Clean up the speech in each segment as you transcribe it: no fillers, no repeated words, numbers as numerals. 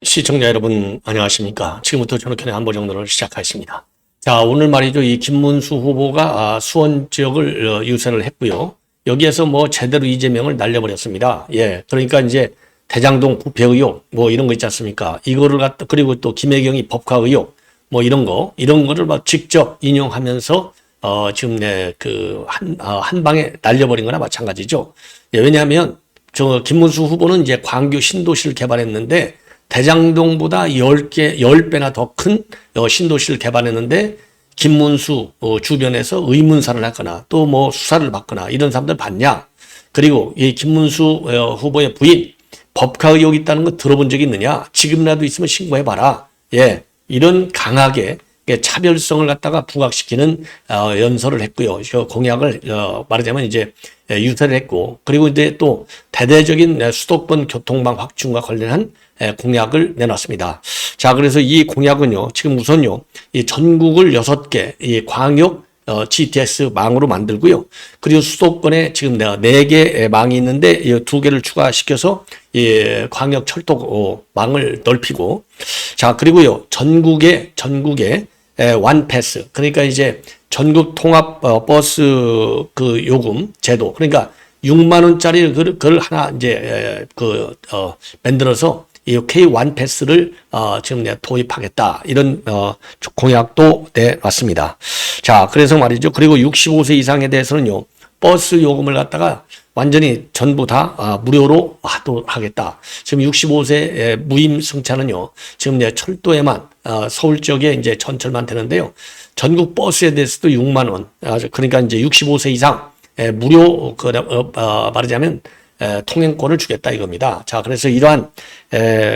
시청자 여러분 안녕하십니까. 지금부터 전학현의 안보정론을 시작하겠습니다. 자, 오늘 말이죠. 이 김문수 후보가 수원 지역을 유세를 했고요. 여기에서 뭐 제대로 이재명을 날려버렸습니다. 예, 그러니까 이제 대장동 부패 의혹 뭐 이런 거 있지 않습니까? 이거를 갖다 그리고 또 김혜경이 법화 의혹 뭐 이런 거를 막 직접 인용하면서 지금 한 방에 날려버린 거나 마찬가지죠. 예, 왜냐하면 저 김문수 후보는 이제 광교 신도시를 개발했는데 대장동보다 10배나 더 큰 신도시를 개발했는데 김문수 주변에서 의문사를 하거나 또 뭐 수사를 받거나 이런 사람들 봤냐? 그리고 이 김문수 후보의 부인 법카 의혹이 있다는 거 들어본 적이 있느냐? 지금이라도 있으면 신고해봐라. 예, 이런 강하게 차별성을 갖다가 부각시키는 연설을 했고요. 공약을 말하자면 이제 유세를 했고, 그리고 이제 또 대대적인 수도권 교통망 확충과 관련한 공약을 내놨습니다. 자, 그래서 이 공약은요, 지금 우선요, 이 전국을 6개 이 광역 GTX 망으로 만들고요. 그리고 수도권에 지금 내가 4개 망이 있는데 이 2개를 추가시켜서 이 광역 철도 망을 넓히고, 자, 그리고요, 전국에 완패스, 그러니까 이제 전국 통합 버스 그 요금 제도, 그러니까 6만 원짜리 그걸 하나 이제 만들어서 이 K1 패스를 지금 내가 도입하겠다, 이런 공약도 내놨습니다. 자, 그래서 말이죠. 그리고 65세 이상에 대해서는요, 버스 요금을 갖다가 완전히 전부 다 무료로 하겠다. 지금 65세 무임 승차는요, 지금 이제 철도에만 서울 지역에 이제 전철만 되는데요. 전국 버스에 대해서도 6만 원. 그러니까 이제 65세 이상 무료 말하자면 통행권을 주겠다 이겁니다. 자, 그래서 이러한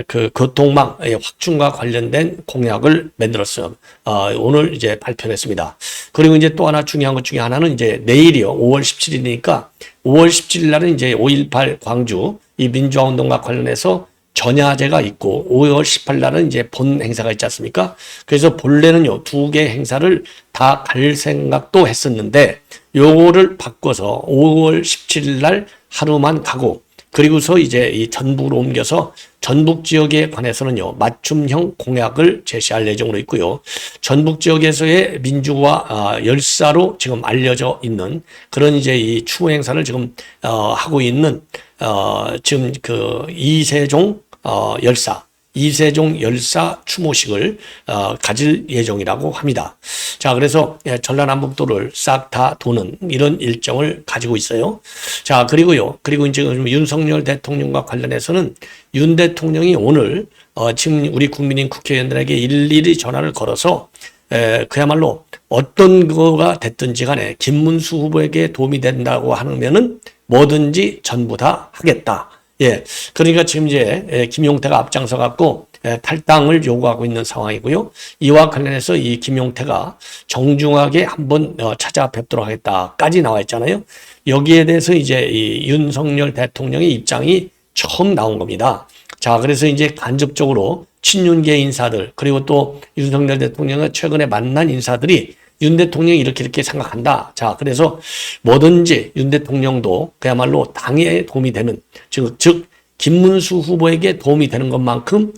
그 교통망 확충과 관련된 공약을 만들었어요. 오늘 이제 발표를 했습니다. 그리고 이제 또 하나 중요한 것 중에 하나는 이제 내일이요. 5월 17일이니까 5월 17일 날은 이제 5.18 광주 이 민주화 운동과 관련해서 전야제가 있고 5월 18일 날은 이제 본 행사가 있지 않습니까? 그래서 본래는요, 2개 행사를 다 갈 생각도 했었는데 요거를 바꿔서 5월 17일 날 하루만 가고, 그리고서 이제 이 전북으로 옮겨서 전북 지역에 관해서는요, 맞춤형 공약을 제시할 예정으로 있고요. 전북 지역에서의 민주화 열사로 지금 알려져 있는 그런 이제 이 추모 행사를 지금 하고 있는 지금 그 이세종 열사 추모식을 가질 예정이라고 합니다. 자, 그래서 전라남북도를 싹 다 도는 이런 일정을 가지고 있어요. 자, 그리고 이제 윤석열 대통령과 관련해서는 윤 대통령이 오늘 지금 우리 국민인 국회의원들에게 일일이 전화를 걸어서 그야말로 어떤 거가 됐든지 간에 김문수 후보에게 도움이 된다고 하면은 뭐든지 전부 다 하겠다. 예, 그러니까 지금 이제 김용태가 앞장서 갖고 탈당을 요구하고 있는 상황이고요. 이와 관련해서 이 김용태가 정중하게 한번 찾아뵙도록 하겠다까지 나와 있잖아요. 여기에 대해서 이제 이 윤석열 대통령의 입장이 처음 나온 겁니다. 자, 그래서 이제 간접적으로 친윤계 인사들, 그리고 또 윤석열 대통령과 최근에 만난 인사들이 윤 대통령이 이렇게 생각한다. 자, 그래서 뭐든지 윤 대통령도 그야말로 당에 도움이 되는, 즉 김문수 후보에게 도움이 되는 것만큼,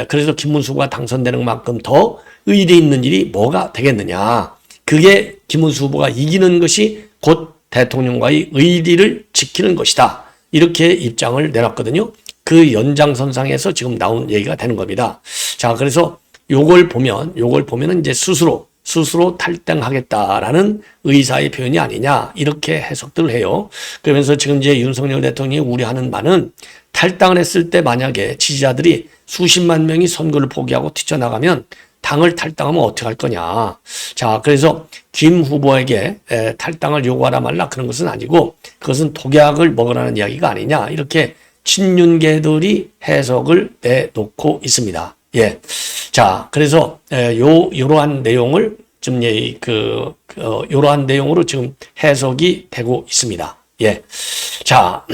그래서 김문수 후보가 당선되는 것만큼 더 의리 있는 일이 뭐가 되겠느냐. 그게 김문수 후보가 이기는 것이 곧 대통령과의 의리를 지키는 것이다. 이렇게 입장을 내놨거든요. 그 연장선상에서 지금 나온 얘기가 되는 겁니다. 자, 그래서 요걸 보면은 이제 스스로 탈당하겠다라는 의사의 표현이 아니냐, 이렇게 해석들을 해요. 그러면서 지금 이제 윤석열 대통령이 우려하는 바는 탈당을 했을 때 만약에 지지자들이 수십만 명이 선거를 포기하고 뛰쳐나가면 당을 탈당하면 어떻게 할 거냐. 자, 그래서 김 후보에게 탈당을 요구하라 말라 그런 것은 아니고 그것은 독약을 먹으라는 이야기가 아니냐, 이렇게 친윤계들이 해석을 내놓고 있습니다. 예. 자, 그래서 요러한 내용을 좀 요러한 내용으로 지금 해석이 되고 있습니다. 예. 자,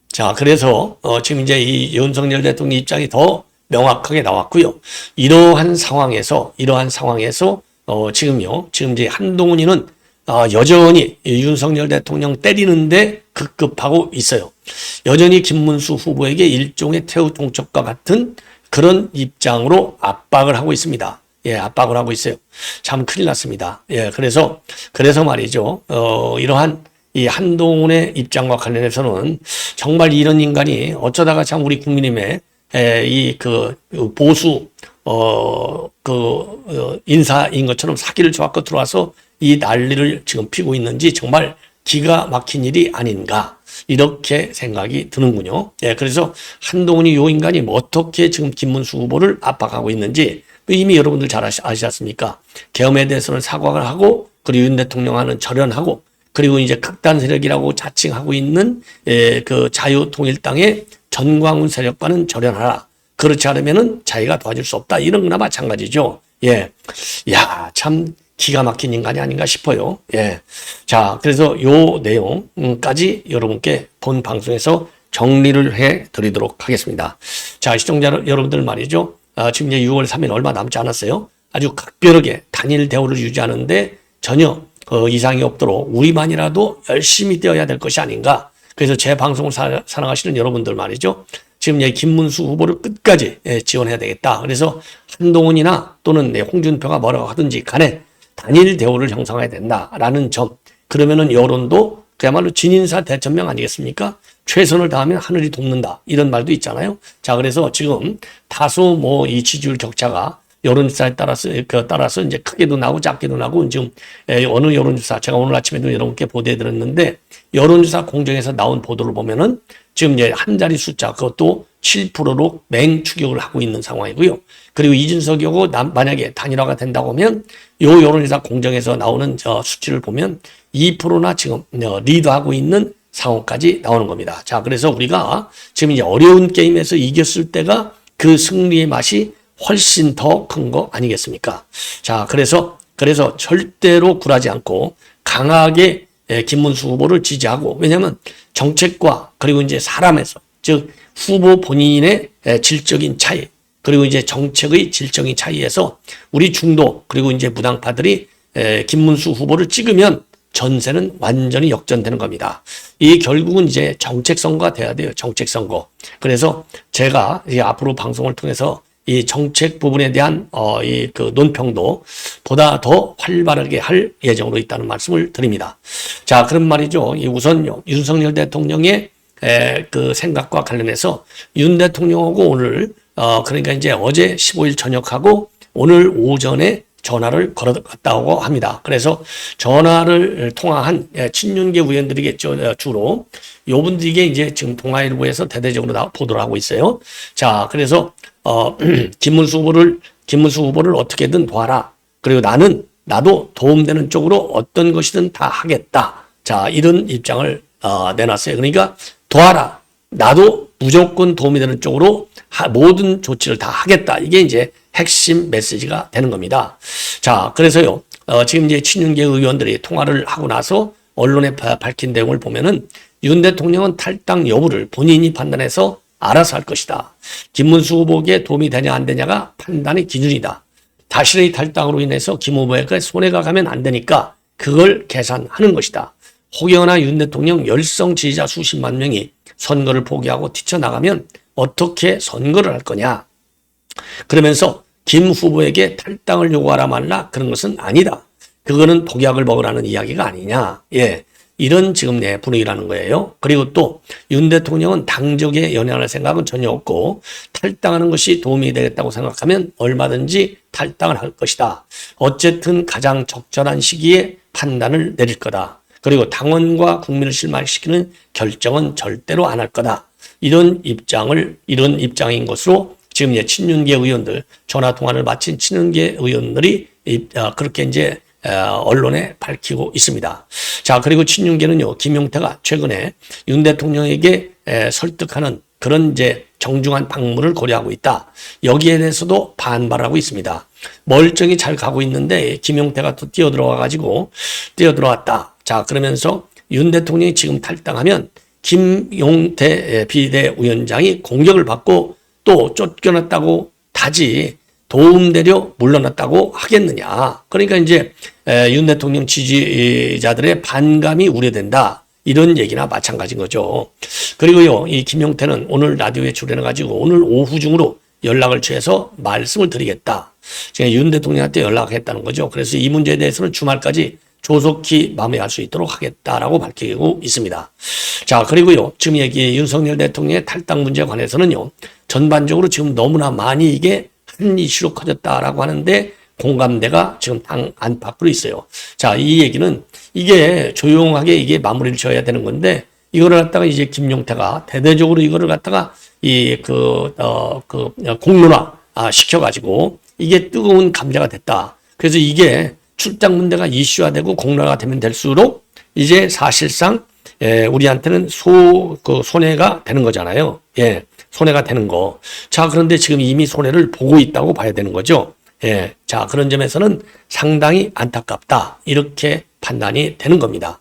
자, 그래서 지금 이제 이 윤석열 대통령 입장이 더 명확하게 나왔고요. 이러한 상황에서 지금 이제 한동훈이는 여전히 윤석열 대통령 때리는데 급급하고 있어요. 여전히 김문수 후보에게 일종의 태우 총책과 같은 그런 입장으로 압박을 하고 있습니다. 예, 압박을 하고 있어요. 참 큰일 났습니다. 예, 그래서 말이죠. 이러한 이 한동훈의 입장과 관련해서는 정말 이런 인간이 어쩌다가 참 우리 국민의힘에 이 보수 인사인 것처럼 사기를 쳐갖고 들어와서 이 난리를 지금 피고 있는지 정말 기가 막힌 일이 아닌가 이렇게 생각이 드는군요. 예, 그래서 한동훈이 요 인간이 어떻게 지금 김문수 후보를 압박하고 있는지 이미 여러분들 잘 아시지 않습니까? 계엄에 대해서는 사과를 하고 그리고 윤 대통령과는 절연하고 그리고 이제 극단 세력이라고 자칭하고 있는 그 자유통일당의 전광훈 세력과는 절연하라. 그렇지 않으면은 자기가 도와줄 수 없다. 이런 거나 마찬가지죠. 예. 야, 참 기가 막힌 인간이 아닌가 싶어요. 예. 자, 그래서 요 내용까지 여러분께 본 방송에서 정리를 해 드리도록 하겠습니다. 자, 시청자 여러분들 말이죠. 지금 이제 6월 3일 얼마 남지 않았어요. 아주 각별하게 단일 대우를 유지하는데 전혀 이상이 없도록 우리만이라도 열심히 뛰어야 될 것이 아닌가. 그래서 제 방송을 사랑하시는 여러분들 말이죠. 지금 김문수 후보를 끝까지 지원해야 되겠다. 그래서 한동훈이나 또는 홍준표가 뭐라고 하든지 간에 단일 대우를 형성해야 된다라는 점. 그러면은 여론도 그야말로 진인사 대천명 아니겠습니까? 최선을 다하면 하늘이 돕는다. 이런 말도 있잖아요. 자, 그래서 지금 다소 이 지지율 격차가 여론조사에 따라서 이제 크게도 나고 작게도 나고 지금 어느 여론조사 제가 오늘 아침에도 여러분께 보도해드렸는데 여론조사 공정에서 나온 보도를 보면은 지금 이제 한 자리 숫자 그것도 7%로 맹추격을 하고 있는 상황이고요. 그리고 이준석이 오고 만약에 단일화가 된다고 하면 요 여론조사 공정에서 나오는 수치를 보면 2%나 지금 리드하고 있는 상황까지 나오는 겁니다. 자, 그래서 우리가 지금 이제 어려운 게임에서 이겼을 때가 그 승리의 맛이 훨씬 더 큰 거 아니겠습니까? 자, 그래서 절대로 굴하지 않고 강하게 김문수 후보를 지지하고 왜냐하면 정책과 그리고 이제 사람에서 즉 후보 본인의 질적인 차이 그리고 이제 정책의 질적인 차이에서 우리 중도 그리고 이제 무당파들이 김문수 후보를 찍으면 전세는 완전히 역전되는 겁니다. 이 결국은 이제 정책 선거가 돼야 돼요. 정책 선거. 그래서 제가 이제 앞으로 방송을 통해서 이 정책 부분에 대한 논평도 보다 더 활발하게 할 예정으로 있다는 말씀을 드립니다. 자, 그런 말이죠. 우선요 윤석열 대통령의 그 생각과 관련해서 윤 대통령하고 오늘 그러니까 이제 어제 15일 저녁하고 오늘 오전에 전화를 걸었다고 합니다. 그래서 전화를 통화한 친윤계 의원들이겠죠. 주로 요분들에게 이제 지금 동아일보에서 대대적으로 보도를 하고 있어요. 자, 그래서 김문수 후보를 어떻게든 도와라. 그리고 나도 도움되는 쪽으로 어떤 것이든 다 하겠다. 자, 이런 입장을 내놨어요. 그러니까 도와라. 나도 무조건 도움이 되는 쪽으로 모든 조치를 다 하겠다. 이게 이제 핵심 메시지가 되는 겁니다. 자, 그래서요, 지금 이제 친윤계 의원들이 통화를 하고 나서 언론에 밝힌 내용을 보면은 윤 대통령은 탈당 여부를 본인이 판단해서 알아서 할 것이다. 김문수 후보에게 도움이 되냐 안 되냐가 판단의 기준이다. 자신의 탈당으로 인해서 김 후보에게 손해가 가면 안 되니까 그걸 계산하는 것이다. 혹여나 윤 대통령 열성 지지자 수십만 명이 선거를 포기하고 뛰쳐나가면 어떻게 선거를 할 거냐. 그러면서 김 후보에게 탈당을 요구하라 말라 그런 것은 아니다. 그거는 독약을 먹으라는 이야기가 아니냐. 예. 이런 지금 분위기라는 거예요. 그리고 또 윤 대통령은 당적에 연연할 생각은 전혀 없고 탈당하는 것이 도움이 되겠다고 생각하면 얼마든지 탈당을 할 것이다. 어쨌든 가장 적절한 시기에 판단을 내릴 거다. 그리고 당원과 국민을 실망시키는 결정은 절대로 안 할 거다. 이런 입장인 것으로 지금 이제 친윤계 의원들 전화 통화를 마친 친윤계 의원들이 그렇게 이제 언론에 밝히고 있습니다. 자, 그리고 친윤계는요, 김용태가 최근에 윤 대통령에게 설득하는 그런 이제 정중한 방문을 고려하고 있다. 여기에 대해서도 반발하고 있습니다. 멀쩡히 잘 가고 있는데 김용태가 또 뛰어들어왔다. 자, 그러면서 윤 대통령이 지금 탈당하면 김용태 비대위원장이 공격을 받고 또 쫓겨났다고 다지 도움되려 물러났다고 하겠느냐. 그러니까 이제 윤 대통령 지지자들의 반감이 우려된다. 이런 얘기나 마찬가지인 거죠. 그리고요, 이 김용태는 오늘 라디오에 출연해가지고 오늘 오후 중으로 연락을 취해서 말씀을 드리겠다. 제가 윤 대통령한테 연락했다는 거죠. 그래서 이 문제에 대해서는 주말까지 조속히 마무리할 수 있도록 하겠다라고 밝히고 있습니다. 자, 그리고요, 지금 얘기 윤석열 대통령의 탈당 문제에 관해서는요, 전반적으로 지금 너무나 많이 이게 한 이슈로 커졌다라고 하는데 공감대가 지금 당 안팎으로 있어요. 자, 이 얘기는 이게 조용하게 이게 마무리를 지어야 되는 건데 이거를 갖다가 이제 김용태가 대대적으로 이거를 갖다가 공론화 시켜가지고 이게 뜨거운 감자가 됐다. 그래서 이게 출당 문제가 이슈화되고 공론화가 되면 될수록 이제 사실상 우리한테는 손해가 되는 거잖아요. 예, 손해가 되는 거. 자, 그런데 지금 이미 손해를 보고 있다고 봐야 되는 거죠. 예, 자, 그런 점에서는 상당히 안타깝다. 이렇게 판단이 되는 겁니다.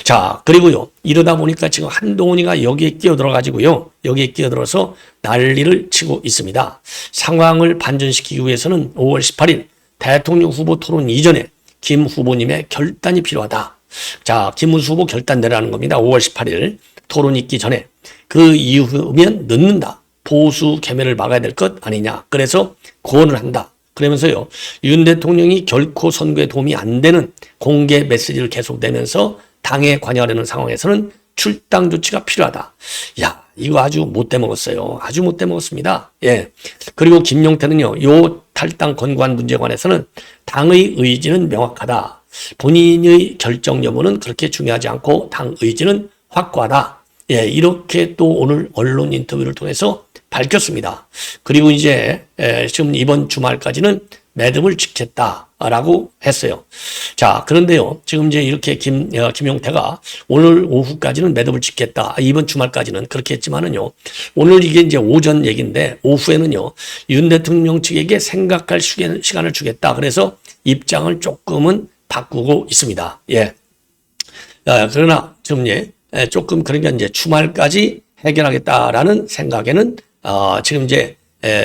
자, 그리고요, 이러다 보니까 지금 한동훈이가 여기에 끼어들어가지고요, 여기에 끼어들어서 난리를 치고 있습니다. 상황을 반전시키기 위해서는 5월 18일 대통령 후보 토론 이전에 김 후보님의 결단이 필요하다. 자, 김문수 후보 결단 내라는 겁니다. 5월 18일 토론 있기 전에. 그 이후면 늦는다. 보수 괴멸을 막아야 될 것 아니냐. 그래서 고언을 한다. 그러면서요, 윤 대통령이 결코 선거에 도움이 안 되는 공개 메시지를 계속 내면서 당에 관여하려는 상황에서는 출당 조치가 필요하다. 야, 이거 아주 못돼 먹었어요. 아주 못돼 먹었습니다. 예. 그리고 김용태는요, 요 탈당 권고안 문제에 관해서는 당의 의지는 명확하다. 본인의 결정 여부는 그렇게 중요하지 않고 당 의지는 확고하다. 예, 이렇게 또 오늘 언론 인터뷰를 통해서 밝혔습니다. 그리고 이제 지금 이번 주말까지는 매듭을 지켰다라고 했어요. 자, 그런데요, 지금 이제 이렇게 김용태가 오늘 오후까지는 매듭을 짓겠다. 이번 주말까지는 그렇게 했지만은요, 오늘 이게 이제 오전 얘기인데 오후에는요, 윤 대통령 측에게 생각할 시간을 주겠다. 그래서 입장을 조금은 바꾸고 있습니다. 예. 그러나 지금 조금 그러니까 이제 주말까지 해결하겠다라는 생각에는 지금 이제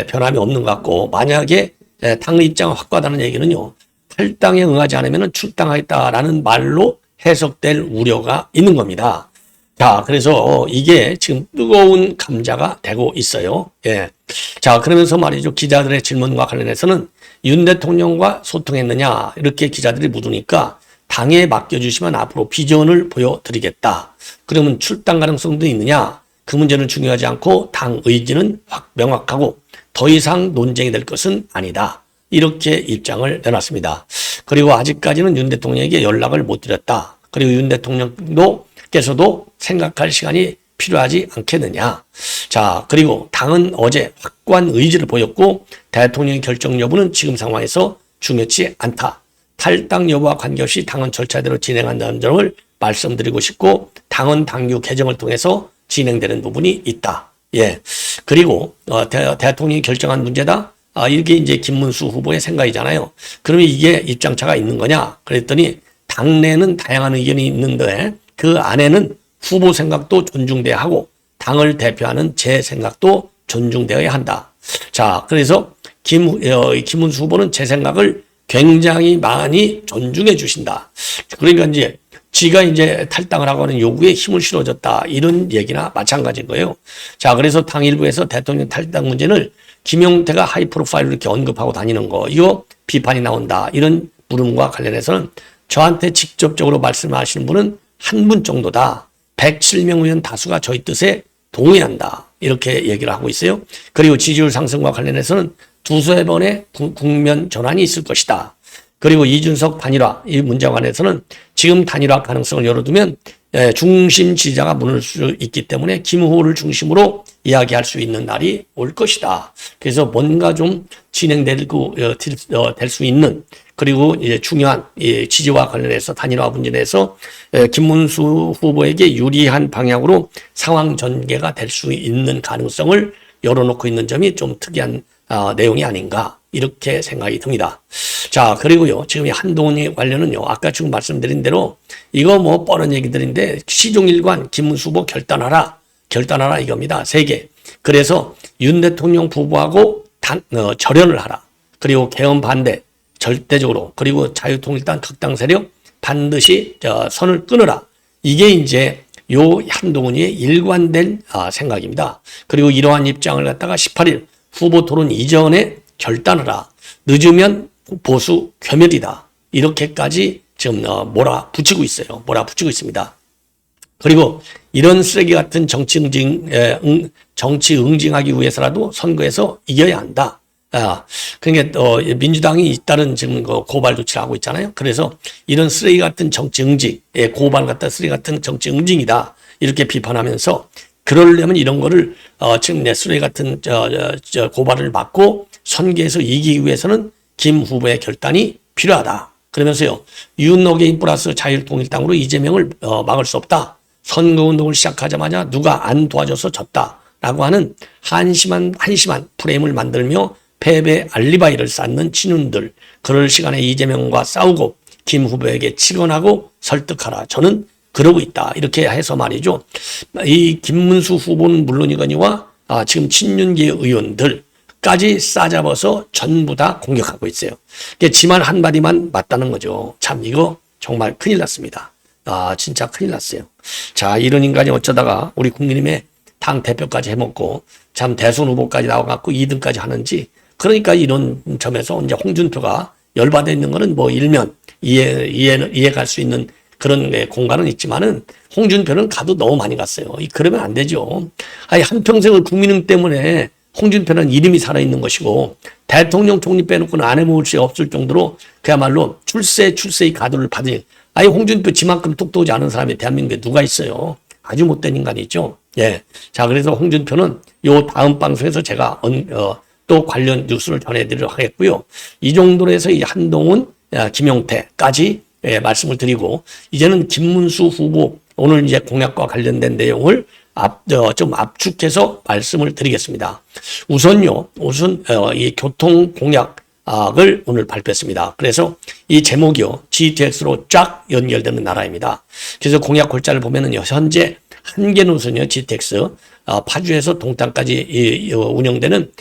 변함이 없는 것 같고, 만약에 당의 입장을 확고하다는 얘기는요, 탈당에 응하지 않으면 출당하겠다라는 말로 해석될 우려가 있는 겁니다. 자, 그래서 이게 지금 뜨거운 감자가 되고 있어요. 예. 자, 그러면서 말이죠, 기자들의 질문과 관련해서는 윤 대통령과 소통했느냐 이렇게 기자들이 물으니까 당에 맡겨주시면 앞으로 비전을 보여드리겠다. 그러면 출당 가능성도 있느냐? 그 문제는 중요하지 않고 당 의지는 명확하고 더 이상 논쟁이 될 것은 아니다. 이렇게 입장을 내놨습니다. 그리고 아직까지는 윤 대통령에게 연락을 못 드렸다. 그리고 윤 대통령께서도 생각할 시간이 필요하지 않겠느냐. 자, 그리고 당은 어제 확고한 의지를 보였고 대통령의 결정 여부는 지금 상황에서 중요치 않다. 탈당 여부와 관계없이 당헌 절차대로 진행한다는 점을 말씀드리고 싶고 당헌 당규 개정을 통해서 진행되는 부분이 있다. 예. 그리고 대통령이 결정한 문제다. 이게 이제 김문수 후보의 생각이잖아요. 그러면 이게 입장차가 있는 거냐? 그랬더니 당내는 다양한 의견이 있는데 그 안에는 후보 생각도 존중돼야 하고 당을 대표하는 제 생각도 존중되어야 한다. 자, 그래서 김문수 후보는 제 생각을 굉장히 많이 존중해 주신다. 그러니까 이제 지가 이제 탈당을 하고 하는 요구에 힘을 실어줬다. 이런 얘기나 마찬가지인 거예요. 자, 그래서 당 일부에서 대통령 탈당 문제를 김용태가 하이 프로파일로 이렇게 언급하고 다니는 거, 이거 비판이 나온다. 이런 물음과 관련해서는 저한테 직접적으로 말씀하시는 분은 한 분 정도다. 107명 의원 다수가 저희 뜻에 동의한다. 이렇게 얘기를 하고 있어요. 그리고 지지율 상승과 관련해서는 두세 번의 국면 전환이 있을 것이다. 그리고 이준석 단일화 이 문제와 관해서는 지금 단일화 가능성을 열어두면 중심 지지자가 무너질 수 있기 때문에 김 후보를 중심으로 이야기할 수 있는 날이 올 것이다. 그래서 뭔가 좀 진행되고 될 수 있는, 그리고 이제 중요한 지지와 관련해서 단일화 문제에 대해서 김문수 후보에게 유리한 방향으로 상황 전개가 될 수 있는 가능성을 열어놓고 있는 점이 좀 특이한 내용이 아닌가, 이렇게 생각이 듭니다. 자, 그리고요, 지금 이 한동훈이 관련은요, 아까 지금 말씀드린 대로 이거 뭐 뻔한 얘기들인데 시종일관 김문수 후보 결단하라 이겁니다. 3개. 그래서 윤 대통령 부부하고 절연을 하라. 그리고 개헌 반대 절대적으로, 그리고 자유통일당 극당 세력 반드시 선을 끊으라. 이게 이제 요 한동훈의 일관된 생각입니다. 그리고 이러한 입장을 갖다가 18일 후보 토론 이전에 결단하라. 늦으면 보수 괴멸이다. 이렇게까지 지금 몰아붙이고 있어요. 몰아붙이고 있습니다. 그리고 이런 쓰레기 같은 정치 응징하기 위해서라도 선거에서 이겨야 한다. 그러니까 민주당이 잇따른 지금 고발 조치를 하고 있잖아요. 그래서 이런 쓰레기 같은 정치 응징, 고발 같은 쓰레기 같은 정치 응징이다. 이렇게 비판하면서 그러려면 이런 거를 지금 내 쓰레기 같은 고발을 막고 선거에서 이기기 위해서는 김 후보의 결단이 필요하다. 그러면서요, 윤어게인 플러스 자유통일당으로 이재명을 막을 수 없다. 선거운동을 시작하자마자 누가 안 도와줘서 졌다라고 하는 한심한 프레임을 만들며 패배 알리바이를 쌓는 친윤들, 그럴 시간에 이재명과 싸우고 김 후보에게 치곤하고 설득하라. 저는 그러고 있다. 이렇게 해서 말이죠. 이 김문수 후보는 물론이거니와 지금 친윤계 의원들까지 싸잡아서 전부 다 공격하고 있어요. 지만 한마디만 맞다는 거죠. 참 이거 정말 큰일 났습니다. 진짜 큰일 났어요. 자, 이런 인간이 어쩌다가 우리 국민의힘의 당 대표까지 해먹고 참 대선 후보까지 나와갖고 2등까지 하는지. 그러니까 이런 점에서 이제 홍준표가 열받아 있는 거는 뭐 일면 이해갈 수 있는 그런 공간은 있지만은 홍준표는 가도 너무 많이 갔어요. 그러면 안 되죠. 아니, 한평생을 국민의힘 때문에 홍준표는 이름이 살아있는 것이고 대통령 총리 빼놓고는 안 해먹을 수 없을 정도로 그야말로 출세의 가도를 받으니 아니, 홍준표 지만큼 똑똑하지 않은 사람이 대한민국에 누가 있어요. 아주 못된 인간이죠. 예. 자, 그래서 홍준표는 요 다음 방송에서 제가 또 관련 뉴스를 전해드리도록 하겠고요. 이 정도로 해서 이 한동훈, 김용태까지 말씀을 드리고, 이제는 김문수 후보 오늘 이제 공약과 관련된 내용을 좀 압축해서 말씀을 드리겠습니다. 우선 이 교통 공약을 오늘 발표했습니다. 그래서 이 제목이요, GTX로 쫙 연결되는 나라입니다. 그래서 공약 골자를 보면은요, 현재 한 개 노선이요, GTX, 파주에서 동탄까지 운영되는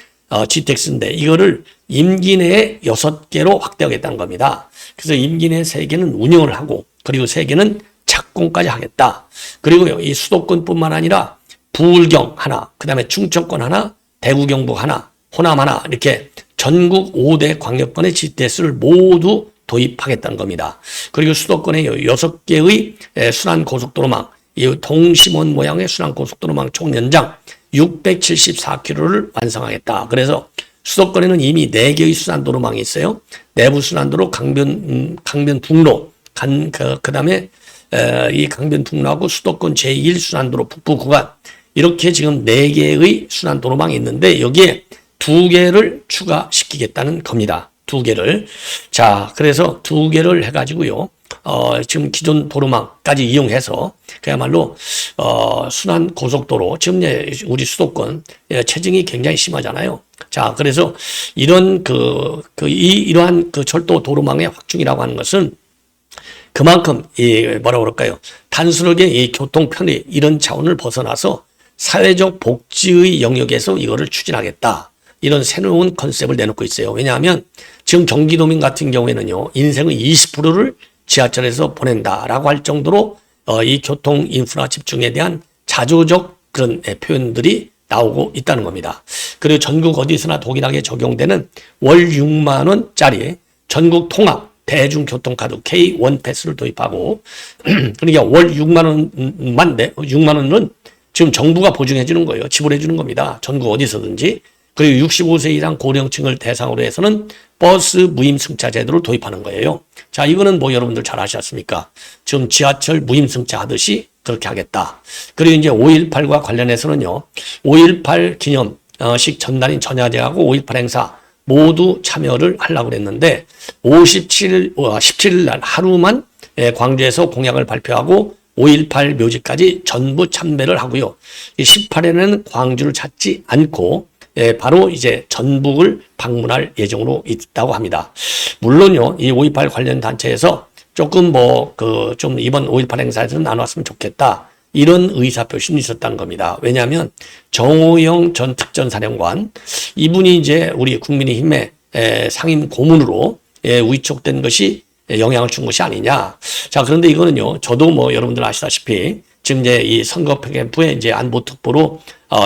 GTX인데 이거를 임기 내에 6개로 확대하겠다는 겁니다. 그래서 임기 내에 3개는 운영을 하고 그리고 3개는 착공까지 하겠다. 그리고 이 수도권뿐만 아니라 부울경 하나, 그 다음에 충청권 하나, 대구 경북 하나, 호남 하나 이렇게 전국 5대 광역권의 GTX를 모두 도입하겠다는 겁니다. 그리고 수도권에 6개의 순환고속도로망, 이 동심원 모양의 순환고속도로망 총 연장 674km를 완성하겠다. 그래서 수도권에는 이미 4개의 순환도로망이 있어요. 내부순환도로 강변북로, 그 다음에 이 강변북로하고 수도권 제1순환도로 북부 구간 이렇게 지금 4개의 순환도로망이 있는데 여기에 2개를 추가시키겠다는 겁니다. 2개를. 자, 그래서 2개를 해가지고요. 지금 기존 도로망까지 이용해서 그야말로 순환 고속도로 지금 우리 수도권 체증이 굉장히 심하잖아요. 자, 그래서 이런 이러한 철도 도로망의 확충이라고 하는 것은 그만큼 뭐라고 그럴까요? 단순하게 이 교통 편의 이런 차원을 벗어나서 사회적 복지의 영역에서 이거를 추진하겠다. 이런 새로운 컨셉을 내놓고 있어요. 왜냐하면 지금 경기도민 같은 경우에는요, 인생의 20%를 지하철에서 보낸다라고 할 정도로 이 교통 인프라 집중에 대한 자조적 그런 표현들이 나오고 있다는 겁니다. 그리고 전국 어디서나 동일하게 적용되는 월 6만 원짜리 전국 통합 대중교통카드 K1 패스를 도입하고 그러니까 월 6만 원은 지금 정부가 보증해 주는 거예요. 지불해 주는 겁니다. 전국 어디서든지. 그리고 65세 이상 고령층을 대상으로 해서는 버스 무임승차 제도를 도입하는 거예요. 자, 이거는 뭐 여러분들 잘 아시았습니까? 지금 지하철 무임승차 하듯이 그렇게 하겠다. 그리고 이제 5.18과 관련해서는요, 5.18 기념식 전날인 전야제하고 5.18 행사 모두 참여를 하려고 그랬는데 17일 날 하루만 광주에서 공약을 발표하고 5.18 묘지까지 전부 참배를 하고요. 18일에는 광주를 찾지 않고 바로 이제 전북을 방문할 예정으로 있다고 합니다. 물론요, 이 5.18 관련 단체에서 조금 좀 이번 5.18 행사에서는 안 왔으면 좋겠다. 이런 의사표시는 있었다는 겁니다. 왜냐하면 정호영 전 특전사령관, 이분이 이제 우리 국민의힘의 상임 고문으로 위촉된 것이 영향을 준 것이 아니냐. 자, 그런데 이거는요, 저도 뭐 여러분들 아시다시피 지금 이제 이 선거 캠프에 이제 안보특보로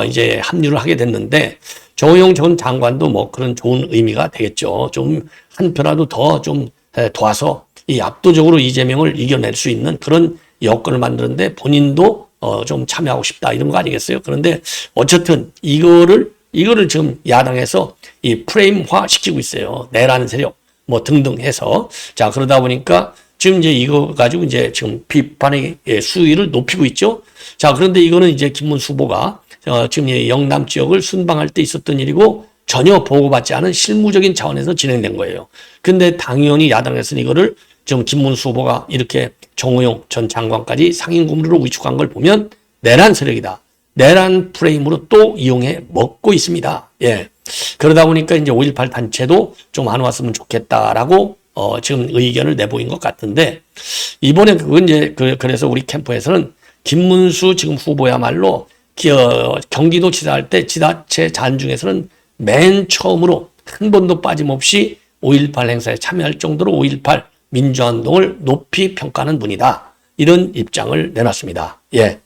이제 합류를 하게 됐는데 정호영 전 장관도 뭐 그런 좋은 의미가 되겠죠. 좀 한 표라도 더 좀 도와서 이 압도적으로 이재명을 이겨낼 수 있는 그런 여건을 만드는데 본인도 좀 참여하고 싶다 이런 거 아니겠어요? 그런데 어쨌든 이거를 지금 야당에서 이 프레임화 시키고 있어요. 내란 세력 뭐 등등 해서. 자, 그러다 보니까 지금 이제 이거 가지고 이제 지금 비판의 수위를 높이고 있죠. 자, 그런데 이거는 이제 김문수 후보가 지금 영남 지역을 순방할 때 있었던 일이고 전혀 보고받지 않은 실무적인 차원에서 진행된 거예요. 근데 당연히 야당에서는 이거를 지금 김문수 후보가 이렇게 정호영 전 장관까지 상임고문으로 위촉한 걸 보면 내란 세력이다. 내란 프레임으로 또 이용해 먹고 있습니다. 예. 그러다 보니까 이제 5.18 단체도 좀 안 왔으면 좋겠다라고 지금 의견을 내보인 것 같은데 이번에 그건 이제 그래서 우리 캠프에서는 김문수 지금 후보야말로 경기도지사 할 때 지자체 잔중에서는 맨 처음으로 한 번도 빠짐없이 5.18 행사에 참여할 정도로 5.18 민주화운동을 높이 평가하는 분이다. 이런 입장을 내놨습니다. 예.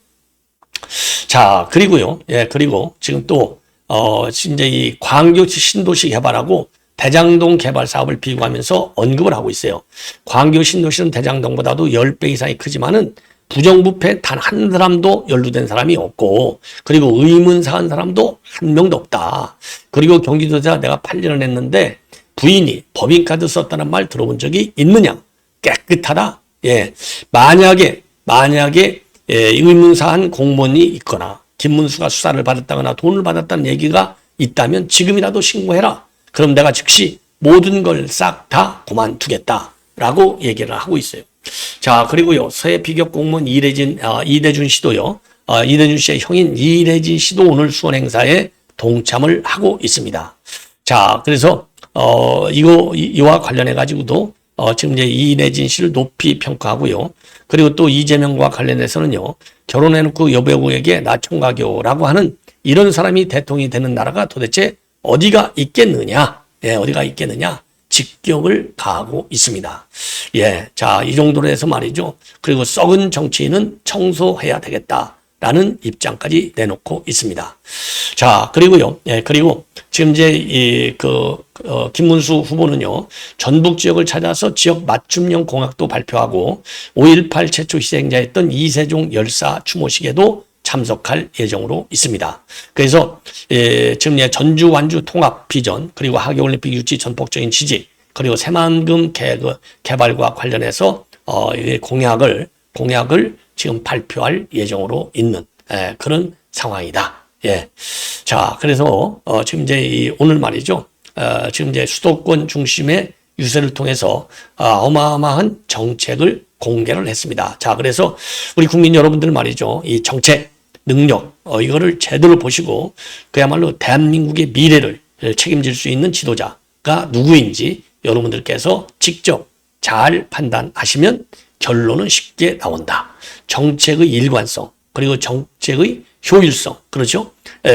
자, 그리고요. 예, 그리고 지금 또, 이제 이 광교시 신도시 개발하고 대장동 개발 사업을 비교하면서 언급을 하고 있어요. 광교 신도시는 대장동보다도 10배 이상이 크지만은 부정부패 단 한 사람도 연루된 사람이 없고 그리고 의문사한 사람도 한 명도 없다. 그리고 경기도지사 내가 8년을 했는데 부인이 법인카드 썼다는 말 들어본 적이 있느냐? 깨끗하다. 예. 만약에 의문사한 공무원이 있거나 김문수가 수사를 받았다거나 돈을 받았다는 얘기가 있다면 지금이라도 신고해라. 그럼 내가 즉시 모든 걸 싹 다 그만두겠다라고 얘기를 하고 있어요. 자, 그리고요. 서해 비격 공무원 이대준 씨도요. 이대준 씨의 형인 이대진 씨도 오늘 수원 행사에 동참을 하고 있습니다. 자, 그래서 이와 관련해 가지고도 지금 이제 이대진 씨를 높이 평가하고요. 그리고 또 이재명과 관련해서는요. 결혼해놓고 여배우에게 나 총각이요라고 하는 이런 사람이 대통령이 되는 나라가 도대체 어디가 있겠느냐? 예, 어디가 있겠느냐? 직격을 가하고 있습니다. 예, 자, 이 정도로 해서 말이죠. 그리고 썩은 정치인은 청소해야 되겠다라는 입장까지 내놓고 있습니다. 자, 그리고요. 예, 그리고 지금 이제 김문수 후보는요. 전북 지역을 찾아서 지역 맞춤형 공약도 발표하고 5.18 최초 희생자였던 이세종 열사 추모식에도 참석할 예정으로 있습니다. 그래서 지금 전주 완주 통합 비전 그리고 하계올림픽 유치 전폭적인 지지 그리고 새만금 개발과 관련해서 공약을 지금 발표할 예정으로 있는 그런 상황이다. 예. 자, 그래서 지금 이제 오늘 말이죠. 지금 이제 수도권 중심의 유세를 통해서 어마어마한 정책을 공개를 했습니다. 자, 그래서 우리 국민 여러분들 말이죠. 이 정책 능력 이거를 제대로 보시고 그야말로 대한민국의 미래를 책임질 수 있는 지도자가 누구인지 여러분들께서 직접 잘 판단하시면 결론은 쉽게 나온다. 정책의 일관성 그리고 정책의 효율성 그렇죠?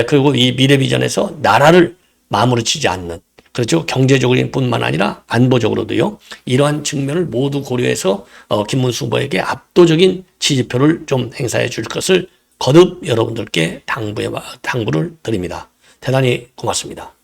그리고 이 미래 비전에서 나라를 마무리치지 않는 그렇죠? 경제적인 뿐만 아니라 안보적으로도요. 이러한 측면을 모두 고려해서 김문수 후보에게 압도적인 지지표를 좀 행사해 줄 것을 거듭 여러분들께 당부를 드립니다. 대단히 고맙습니다.